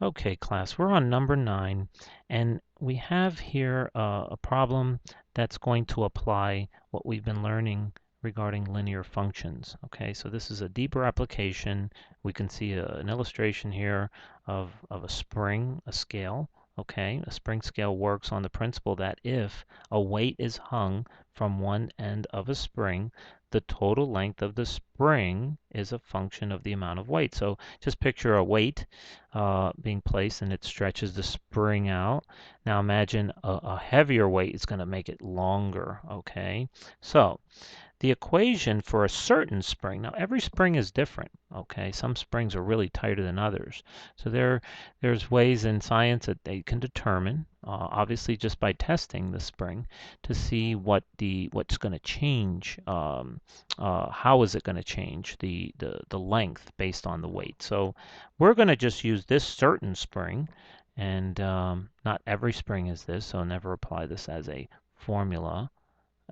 Okay, class, we're on number 9, and we have here a problem that's going to apply what we've been learning regarding linear functions. Okay, so this is a deeper application. We can see an illustration here of a spring, a scale. Okay, a spring scale works on the principle that if a weight is hung from one end of a spring, the total length of the spring is a function of the amount of weight. So just picture a weight being placed and it stretches the spring out. Now imagine a heavier weight is going to make it longer, okay? So the equation for a certain spring, now every spring is different, okay? Some springs are really tighter than others. So there's ways in science that they can determine, obviously just by testing the spring, to see what's going to change, how is it going to change the length based on the weight. So we're going to just use this certain spring, and not every spring is this, so never apply this as a formula,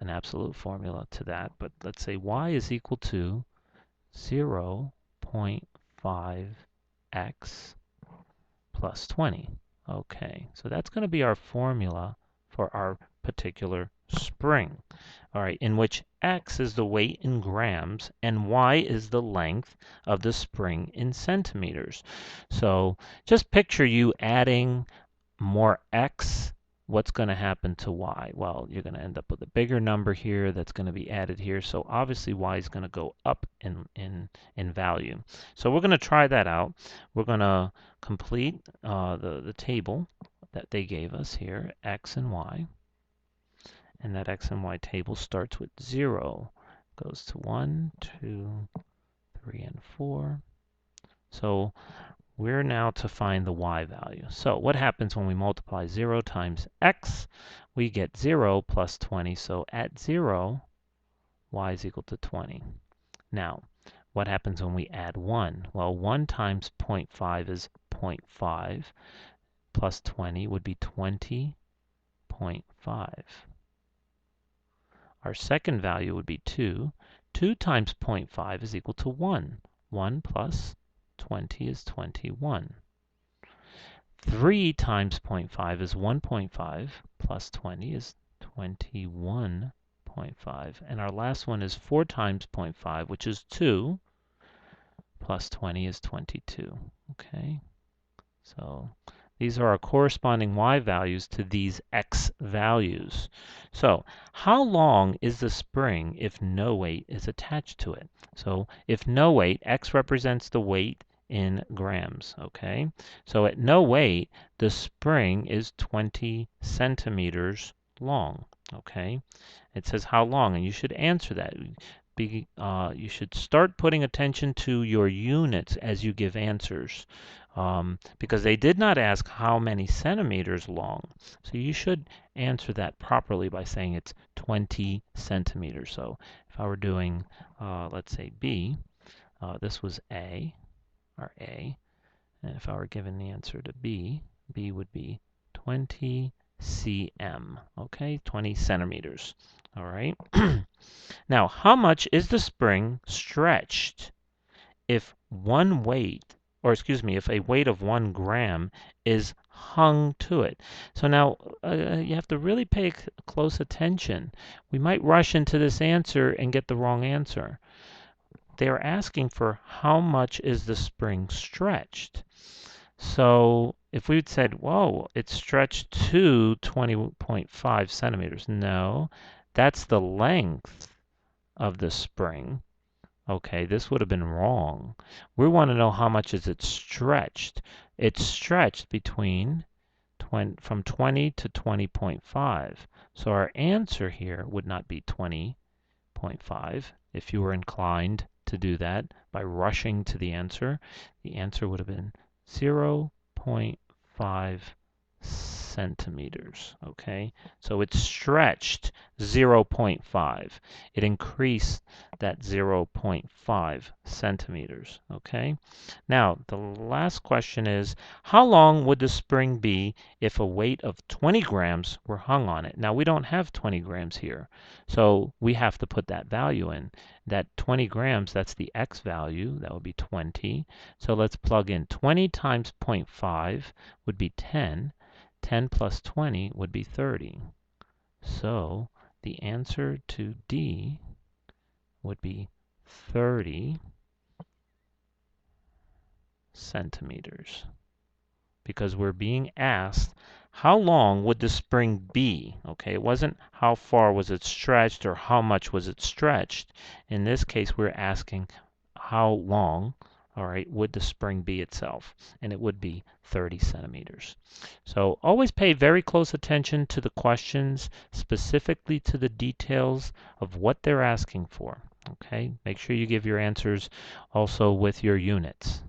an absolute formula to that, but let's say y is equal to 0.5x plus 20. Okay, so that's going to be our formula for our particular spring. All right, in which x is the weight in grams and y is the length of the spring in centimeters. So just picture you adding more x. What's going to happen to y? Well, you're going to end up with a bigger number here that's going to be added here. So obviously y is going to go up in value. So we're going to try that out. We're going to complete the table that they gave us here, x and y. And that x and y table starts with 0, goes to 1, 2, 3, and 4. So we're now to find the y value. So what happens when we multiply 0 times x? We get 0 plus 20. So at 0, y is equal to 20. Now, what happens when we add 1? Well, 1 times 0.5 is 0.5, plus 20 would be 20.5. Our second value would be 2. 2 times 0.5 is equal to 1. 1 plus 20 is 21. 3 times 0.5 is 1.5, plus 20 is 21.5. And our last one is 4 times 0.5, which is 2, plus 20 is 22. Okay, so these are our corresponding y values to these x values. So how long is the spring if no weight is attached to it? So if no weight, x represents the weight in grams, okay? So at no weight, the spring is 20 centimeters long, okay? It says how long, and you should answer that. You should start putting attention to your units as you give answers, because they did not ask how many centimeters long. So you should answer that properly by saying it's 20 centimeters. So if I were doing, let's say B, this was A, and if I were given the answer to B, B would be 20 cm, okay, 20 centimeters. All right. Now, how much is the spring stretched if if a weight of 1 gram is hung to it? So now you have to really pay close attention. We might rush into this answer and get the wrong answer. They are asking for how much is the spring stretched. So if we had said, whoa, it's stretched to 20.5 centimeters. No, that's the length of the spring. Okay, this would have been wrong. We want to know how much is it stretched. It's stretched between from 20 to 20.5. So our answer here would not be 20.5. If you were inclined to do that by rushing to the answer would have been 0.5 centimeters. Okay, so it stretched 0.5. It increased that 0.5 centimeters. Okay, now the last question is, how long would the spring be if a weight of 20 grams were hung on it? Now we don't have 20 grams here, so we have to put that value in. That 20 grams, that's the x value, that would be 20. So let's plug in 20 times 0.5 would be 10. 10 plus 20 would be 30. So the answer to D would be 30 centimeters. Because we're being asked, how long would the spring be? Okay, it wasn't how far was it stretched or how much was it stretched. In this case, we're asking how long, all right, would the spring be itself? And it would be 30 centimeters. So always pay very close attention to the questions, specifically to the details of what they're asking for. Okay, make sure you give your answers also with your units.